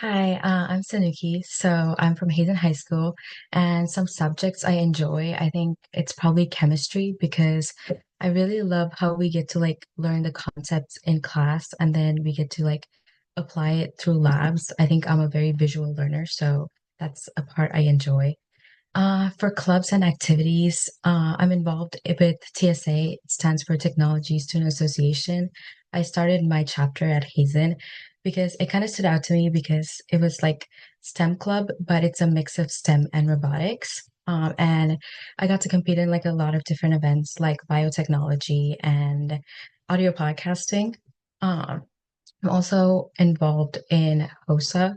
Hi, I'm Sanuki. So I'm from Hazen High School, and some subjects I enjoy, I think it's probably chemistry because I really love how we get to like learn the concepts in class and then we get to like apply it through labs. I think I'm a very visual learner, so that's a part I enjoy. For clubs and activities, I'm involved with TSA. It stands for Technology Student Association. I started my chapter at Hazen because it kind of stood out to me because it was like STEM club, but it's a mix of STEM and robotics. And I got to compete in like a lot of different events like biotechnology and audio podcasting. I'm also involved in HOSA,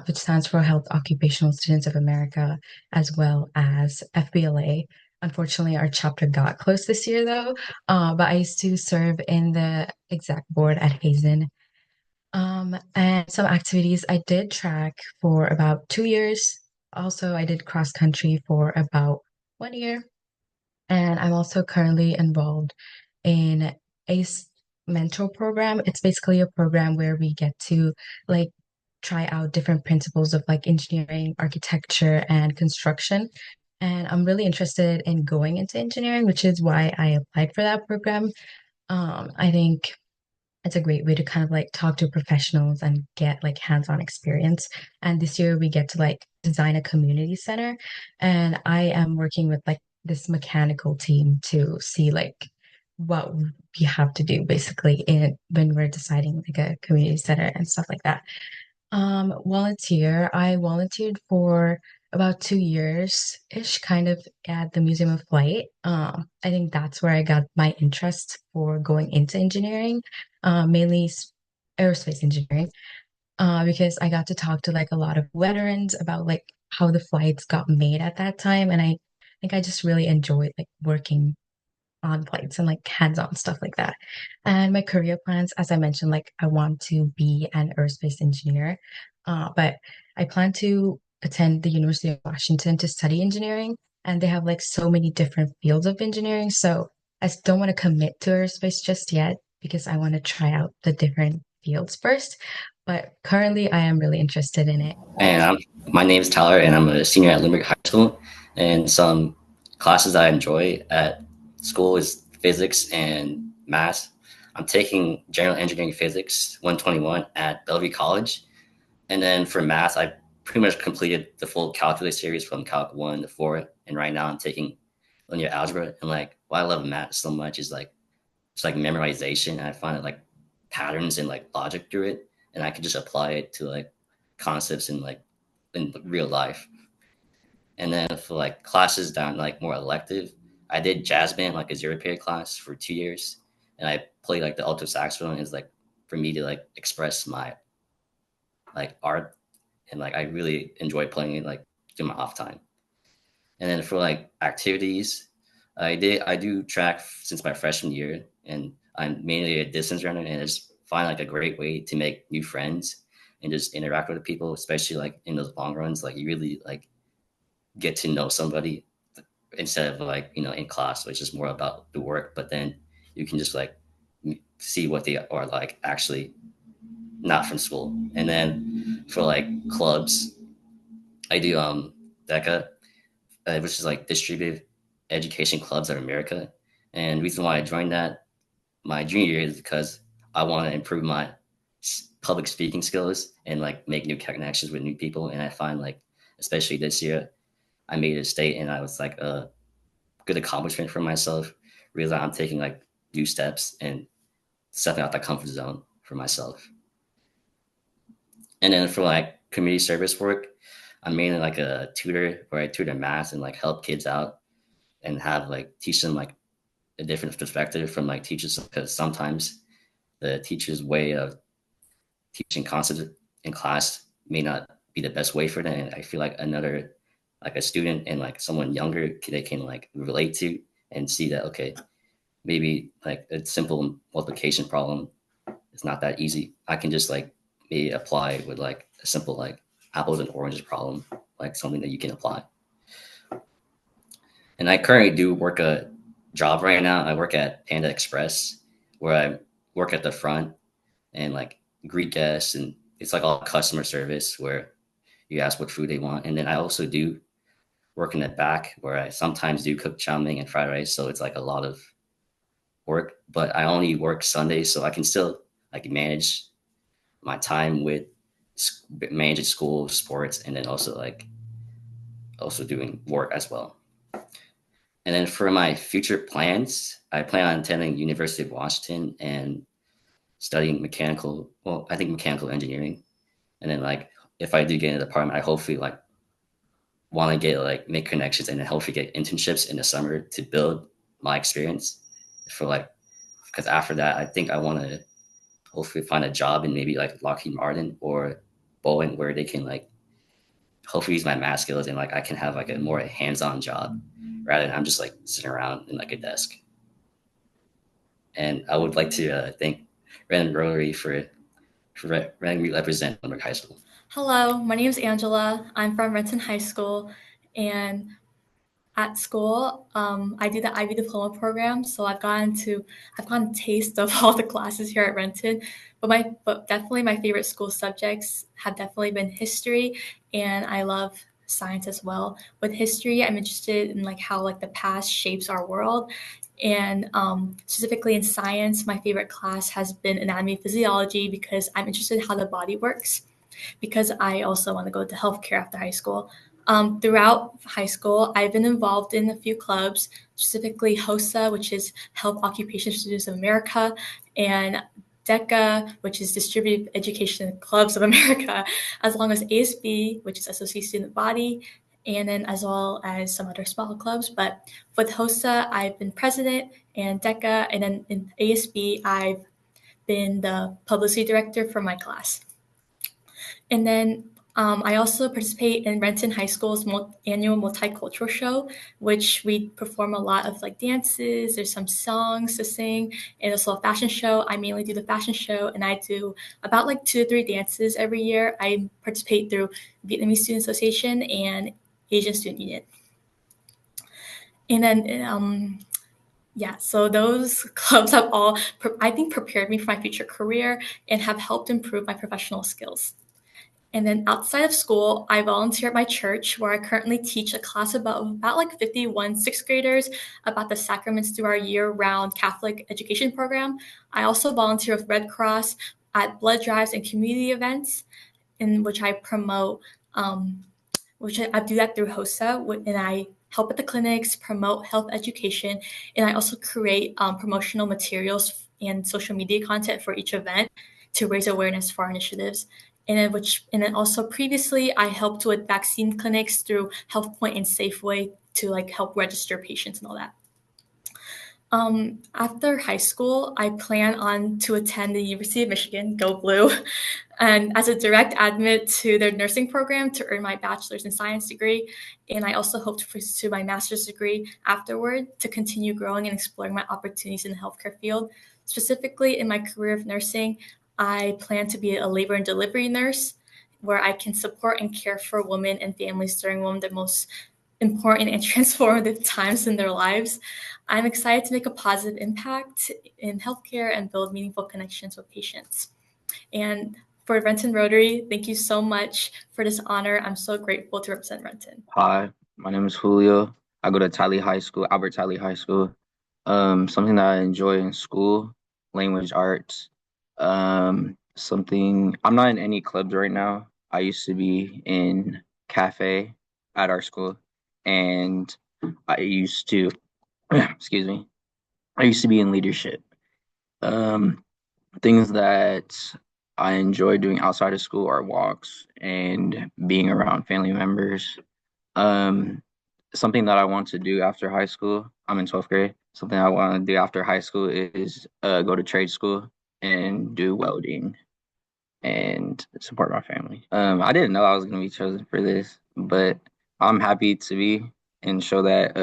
which stands for Health Occupational Students of America, as well as FBLA. Unfortunately, our chapter got closed this year, though. But I used to serve in the exec board at Hazen. And some activities I did track for about 2 years. Also, I did cross country for about 1 year. And I'm also currently involved in a mentor program. It's basically a program where we get to like try out different principles of like engineering, architecture, and construction. And I'm really interested in going into engineering, which is why I applied for that program. I think it's a great way to kind of like talk to professionals and get like hands-on experience. And this year we get to like design a community center. And I am working with like this mechanical team to see like what we have to do basically in when we're deciding like a community center and stuff like that. Volunteer. I volunteered for about 2 years-ish, kind of at the Museum of Flight. I think that's where I got my interest for going into engineering, mainly aerospace engineering, because I got to talk to like a lot of veterans about like how the flights got made at that time, and I think I just really enjoyed like working on flights and like hands-on stuff like that. And my career plans, as I mentioned, like I want to be an aerospace engineer, but I plan to attend the University of Washington to study engineering, and they have like so many different fields of engineering. So I don't want to commit to aerospace just yet because I want to try out the different fields first. But currently, I am really interested in it. My name is Tyler, and I'm a senior at Limerick High School. And some classes I enjoy at school is physics and math. I'm taking general engineering physics 121 at Bellevue College. And then for math, I pretty much completed the full calculus series from Calc 1 to 4. And right now I'm taking linear algebra. And like why I love math so much is like it's like memorization. And I find it like patterns and like logic through it. And I can just apply it to like concepts in real life. And then for like classes down like more elective, I did jazz band like a 0 period class for 2 years, and I played like the alto saxophone. Is like for me to like express my like art, and like I really enjoy playing it like in my off time. And then for like activities, I do track since my freshman year, and I'm mainly a distance runner, and I just find like a great way to make new friends and just interact with people, especially like in those long runs. Like you really like get to know somebody instead of like in class, which is more about the work. But then you can just like see what they are like actually not from school. And then for like clubs, I do DECA, which is like Distributed Education Clubs of America. And the reason why I joined that my junior year is because I want to improve my public speaking skills and like make new connections with new people. And I find like, especially this year, I made a state, and I was like a good accomplishment for myself. Realize I'm taking like new steps and stepping out that comfort zone for myself. And then for like community service work, I'm mainly like a tutor where I tutor math and like help kids out and have like teach them like a different perspective from like teachers, because sometimes the teacher's way of teaching concepts in class may not be the best way for them. And I feel like another like a student and like someone younger they can like relate to and see that okay, maybe like a simple multiplication problem is not that easy. I can just like maybe apply it with like a simple like apples and oranges problem, like something that you can apply. And I currently do work a job right now. I work at Panda Express, where I work at the front and like greet guests and it's like all customer service where you ask what food they want. And then I also do work in the back where I sometimes do cook chow mein and fried rice. So it's like a lot of work, but I only work Sundays, so I can still like manage my time with managing school, sports, and then also like also doing work as well. And then for my future plans, I plan on attending University of Washington and studying mechanical. Well, I think mechanical engineering. And then like if I do get in the department, I hopefully like want to get like make connections and then hopefully get internships in the summer to build my experience for like because after that I think I want to hopefully find a job in maybe like Lockheed Martin or Boeing where they can like hopefully use my math skills and like I can have like a more hands-on job rather than I'm just like sitting around in like a desk. And I would like to thank Renton Rotary for letting me represent Limerick High School. Hello, my name is Angela. I'm from Renton High School, and at school, I do the IB diploma program. So I've gotten a taste of all the classes here at Renton. But definitely my favorite school subjects have definitely been history, and I love science as well. With history, I'm interested in like how like the past shapes our world, and specifically in science, my favorite class has been anatomy and physiology because I'm interested in how the body works because I also want to go to healthcare after high school. Throughout high school, I've been involved in a few clubs, specifically HOSA, which is Health Occupation Students of America, and DECA, which is Distributed Education Clubs of America, as long as ASB, which is Associate Student Body, and then as well as some other small clubs. But with HOSA, I've been president, and DECA, and then in ASB, I've been the publicity director for my class. And then I also participate in Renton High School's annual multicultural show, which we perform a lot of like dances. There's some songs to sing, and also a fashion show. I mainly do the fashion show, and I do about like 2 to 3 dances every year. I participate through Vietnamese Student Association and Asian Student Union. And then yeah, so those clubs have all, I think, prepared me for my future career and have helped improve my professional skills. And then outside of school, I volunteer at my church where I currently teach a class about like 51 sixth graders about the sacraments through our year-round Catholic education program. I also volunteer with Red Cross at blood drives and community events in which I promote, which I do that through HOSA, and I help at the clinics, promote health education, and I also create promotional materials and social media content for each event to raise awareness for our initiatives. And then also previously I helped with vaccine clinics through HealthPoint and Safeway to like help register patients and all that. After high school, I plan on to attend the University of Michigan, go blue, and as a direct admit to their nursing program to earn my bachelor's in science degree. And I also hope to pursue my master's degree afterward to continue growing and exploring my opportunities in the healthcare field. Specifically in my career of nursing, I plan to be a labor and delivery nurse where I can support and care for women and families during one of the most important and transformative times in their lives. I'm excited to make a positive impact in healthcare and build meaningful connections with patients. And for Renton Rotary, thank you so much for this honor. I'm so grateful to represent Renton. Hi, my name is Julio. I go to Tally High School, Albert Tally High School. Something that I enjoy in school, language arts. Something I'm not in any clubs right now. I used to be in cafe at our school, and I used to, excuse me, I used to be in leadership. Um, Things that I enjoy doing outside of school are walks and being around family members. Um, Something that I want to do after high school, I'm in 12th grade. Something I want to do after high school is go to trade school and do welding and support my family. I didn't know I was going to be chosen for this, but I'm happy to be and show that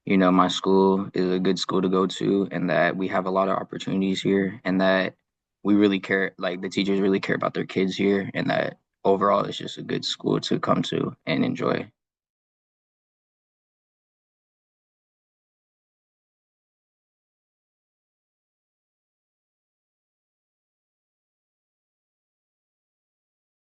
my school is a good school to go to and that we have a lot of opportunities here and that we really care, like the teachers really care about their kids here and that overall it's just a good school to come to and enjoy.